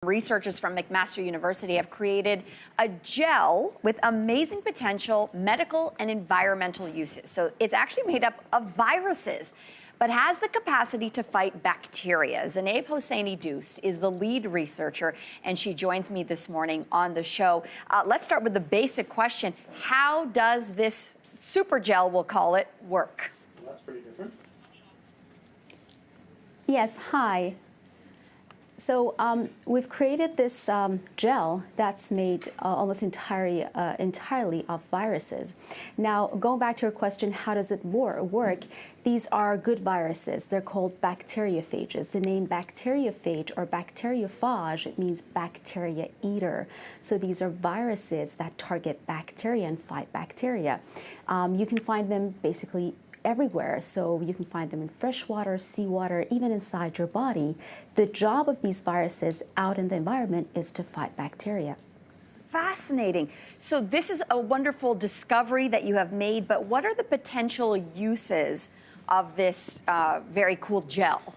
Researchers from McMaster University have created a gel with amazing potential medical and environmental uses. So it's actually made up of viruses, but has the capacity to fight bacteria. Zenaib Hosseini Doust is the lead researcher, and she joins me this morning on the show. Let's start with the basic question. How does this super gel, we'll call it, work? Well, that's pretty different. Yes, hi. So we've created this gel that's made almost entirely of viruses. Now, going back to your question, how does it work? These are good viruses. They're called bacteriophages. The name bacteriophage or bacteriophage, it means bacteria eater. So these are viruses that target bacteria and fight bacteria. You can find them basically everywhere. So you can find them in freshwater, seawater, even inside your body. The job of these viruses out in the environment is to fight bacteria. Fascinating. So this is a wonderful discovery that you have made, but what are the potential uses of this very cool gel?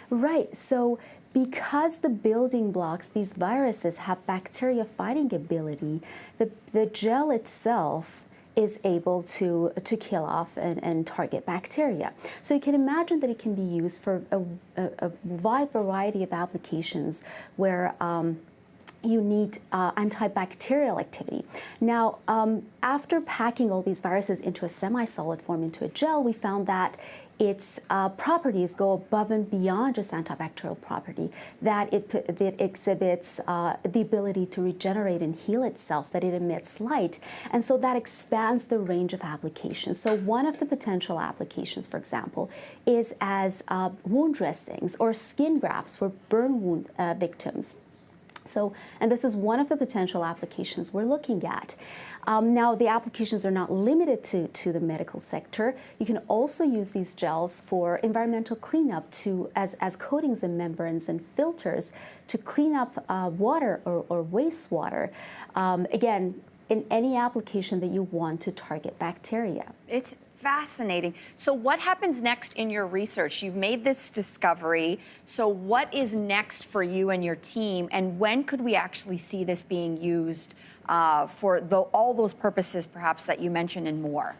Right. So because the building blocks, these viruses, have bacteria fighting ability, the gel itself is able to kill off and target bacteria. So you can imagine that it can be used for a wide variety of applications where you need antibacterial activity. Now, after packing all these viruses into a semi-solid form, into a gel, we found that its properties go above and beyond just antibacterial property, that it exhibits the ability to regenerate and heal itself, that it emits light, and so that expands the range of applications. So one of the potential applications, for example, is as wound dressings or skin grafts for burn wound victims. So, and this is one of the potential applications we're looking at. Now, the applications are not limited to the medical sector. You can also use these gels for environmental cleanup as coatings and membranes and filters to clean up water or wastewater. Again, in any application that you want to target bacteria. It's fascinating. So what happens next in your research? You've made this discovery. So what is next for you and your team? And when could we actually see this being used for all those purposes, perhaps, that you mentioned and more?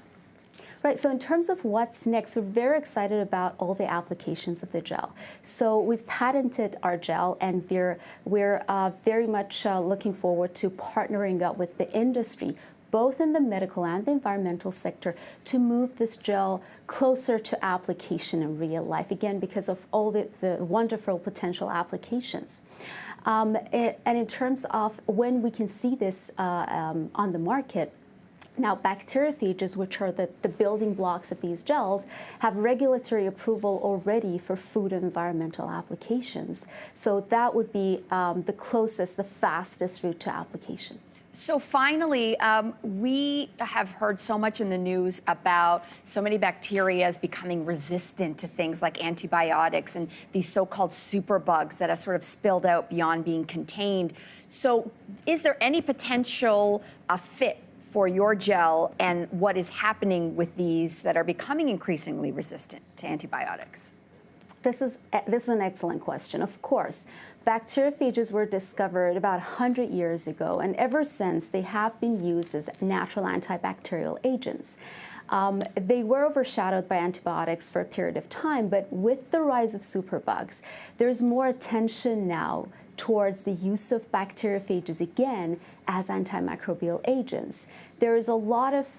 Right, so in terms of what's next, we're very excited about all the applications of the gel. So we've patented our gel, and we're very much looking forward to partnering up with the industry, both in the medical and the environmental sector, to move this gel closer to application in real life, again, because of all the wonderful potential applications. And in terms of when we can see this on the market, now, bacteriophages, which are the building blocks of these gels, have regulatory approval already for food and environmental applications. So that would be the closest, the fastest route to application. So finally, we have heard so much in the news about so many bacteria becoming resistant to things like antibiotics and these so-called superbugs that have sort of spilled out beyond being contained. So is there any potential fit for your gel and what is happening with these that are becoming increasingly resistant to antibiotics? This is an excellent question. Of course, bacteriophages were discovered about 100 years ago, and ever since they have been used as natural antibacterial agents. They were overshadowed by antibiotics for a period of time, but with the rise of superbugs, there's more attention now towards the use of bacteriophages again as antimicrobial agents. There's a lot of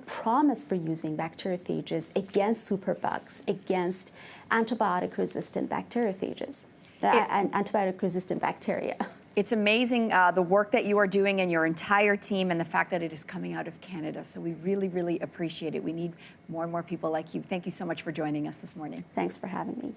promise for using bacteriophages against superbugs, against antibiotic-resistant bacteriophages, and antibiotic-resistant bacteria. It's amazing the work that you are doing and your entire team, and the fact that it is coming out of Canada. So we really, really appreciate it. We need more and more people like you. Thank you so much for joining us this morning. Thanks for having me.